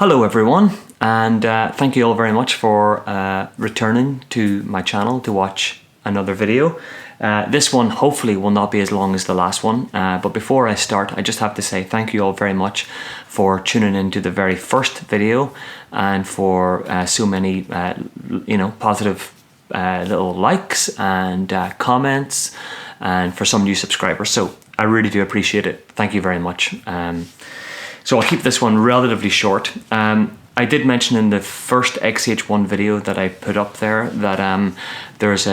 Hello everyone, and thank you all very much for returning to my channel to watch another video. This one hopefully will not be as long as the last one, but before I start I just have to say thank you all very much for tuning in to the very first video and for so many positive little likes and comments, and for some new subscribers, so I really do appreciate it. Thank you very much. So I'll keep this one relatively short. I did mention in the first X-H1 video that I put up there that there's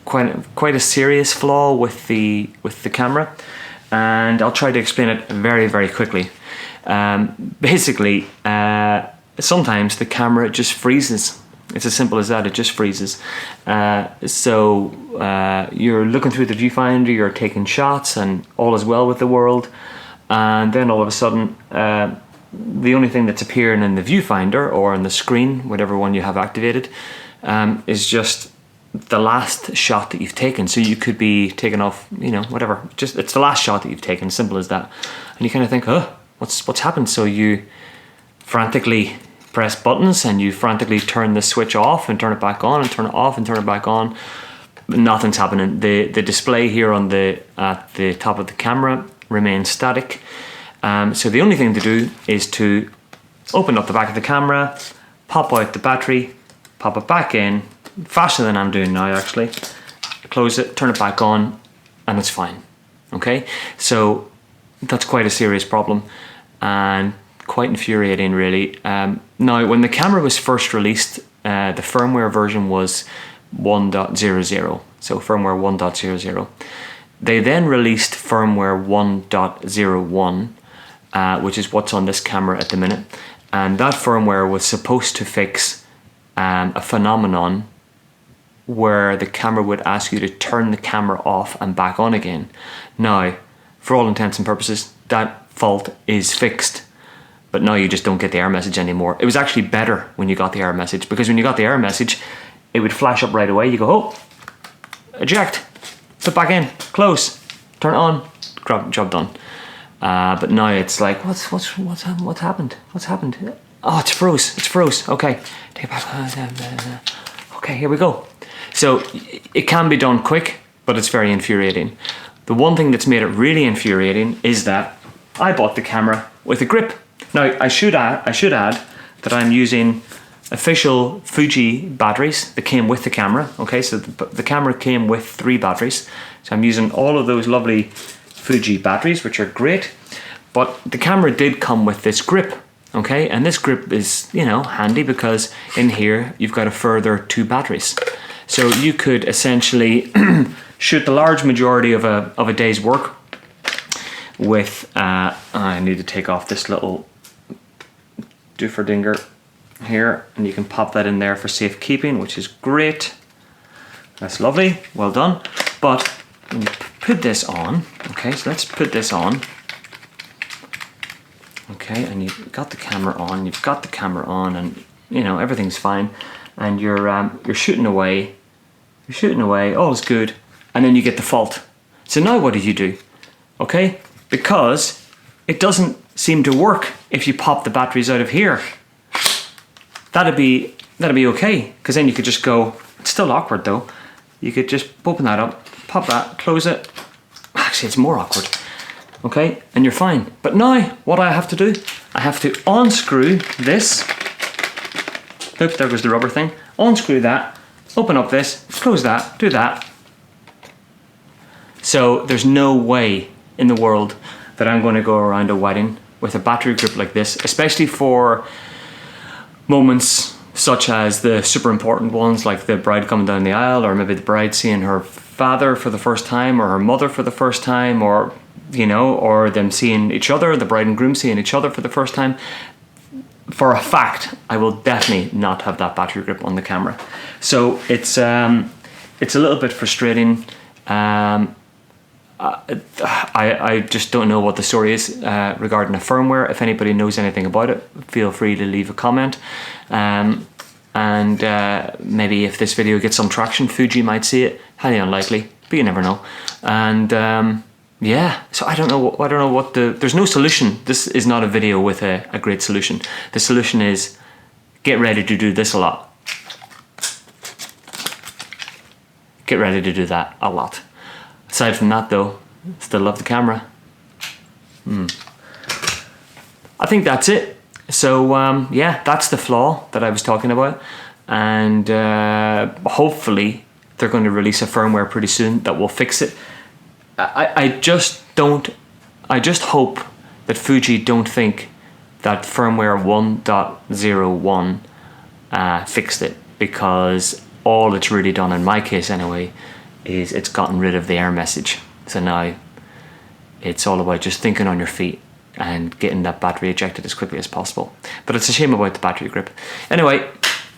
quite a serious flaw with the camera, and I'll try to explain it very quickly. Basically, sometimes the camera just freezes. It's as simple as that. It just freezes. So you're looking through the viewfinder, you're taking shots, and all is well with the world. And then all of a sudden, the only thing that's appearing in the viewfinder or on the screen, whatever one you have activated, is just the last shot that you've taken. So you could be taking off, whatever. Just it's the last shot that you've taken. Simple as that. And you kind of think, oh, what's happened? So you frantically press buttons and you frantically turn the switch off and turn it back on and turn it off and turn it back on. Nothing's happening. The display here on at the top of the camera remains static. So the only thing to do is to open up the back of the camera, pop out the battery, pop it back in, faster than I'm doing now actually, close it, turn it back on, and it's fine. Okay, so that's quite a serious problem and quite infuriating really. Now when the camera was first released, the firmware version was 1.00, so firmware 1.00. They then released firmware 1.01, which is what's on this camera at the minute. And that firmware was supposed to fix a phenomenon where the camera would ask you to turn the camera off and back on again. Now, for all intents and purposes, that fault is fixed. But now you just don't get the error message anymore. It was actually better when you got the error message, because when you got the error message, it would flash up right away. You go, oh, eject. Put back in, close, turn it on, job done. But now it's like, what's happened? What's happened? Oh, it's froze. Okay, take it back. Okay, here we go. So it can be done quick, but it's very infuriating. The one thing that's made it really infuriating is that I bought the camera with a grip. Now I should add that I'm using official Fuji batteries that came with the camera. Okay, so the camera came with 3 batteries. So I'm using all of those lovely Fuji batteries, which are great. But the camera did come with this grip. Okay, and this grip is, handy because in here you've got a further 2 batteries. So you could essentially shoot the large majority of a day's work with, I need to take off this little doofer-dinger here, and you can pop that in there for safekeeping, which is great. That's lovely, well done. But when you put this on, okay, so let's put this on. Okay, and you've got the camera on, and everything's fine, and you're shooting away, all is good, and then you get the fault. So now what do? Okay, because it doesn't seem to work if you pop the batteries out of here. That'd be okay, because then you could just go, it's still awkward though, you could just open that up, pop that, close it. Actually, it's more awkward. Okay, and you're fine. But now, what I have to do, I have to unscrew this. Oop, there goes the rubber thing. Unscrew that, open up this, close that, do that. So there's no way in the world that I'm going to go around a wedding with a battery grip like this, especially for moments such as the super important ones, like the bride coming down the aisle, or maybe the bride seeing her father for the first time, or her mother for the first time, or or them seeing each other, the bride and groom seeing each other for the first time. For a fact, I will definitely not have that battery grip on the camera. So it's a little bit frustrating. I just don't know what the story is regarding the firmware. If anybody knows anything about it, feel free to leave a comment. And maybe if this video gets some traction, Fuji might see it. Highly unlikely, but you never know. And yeah, so I don't know what there's no solution. This is not a video with a great solution. The solution is get ready to do this a lot. Get ready to do that a lot. Aside from that though, still love the camera. I think that's it. So yeah, that's the Flaw that I was talking about, and hopefully they're going to release a firmware pretty soon that will fix it. I just hope that Fuji don't think that firmware 1.01 fixed it, because all it's really done, in my case anyway, is it's gotten rid of the error message. So now it's all about just thinking on your feet and getting that battery ejected as quickly as possible. But it's a shame about the battery grip. Anyway,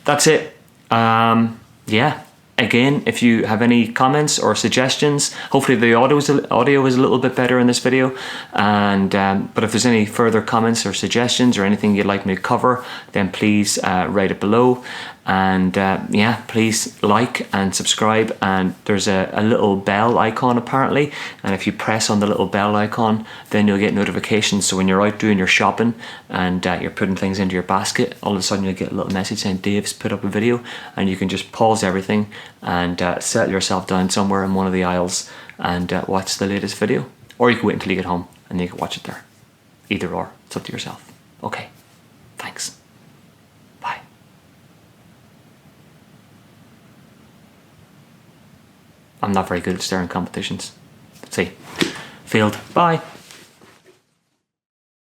that's it. Yeah. Again, if you have any comments or suggestions, hopefully the audio is a little bit better in this video. And but if there's any further comments or suggestions or anything you'd like me to cover, then please write it below. And yeah, please like and subscribe. And there's a little bell icon apparently. And if you press on the little bell icon, then you'll get notifications. So when you're out doing your shopping and you're putting things into your basket, all of a sudden you'll get a little message saying Dave's put up a video, and you can just pause everything and settle yourself down somewhere in one of the aisles and watch the latest video. Or you can wait until you get home and you can watch it there. Either or, it's up to yourself. Okay, thanks. Bye. I'm not very good at staring competitions. See, failed. Bye.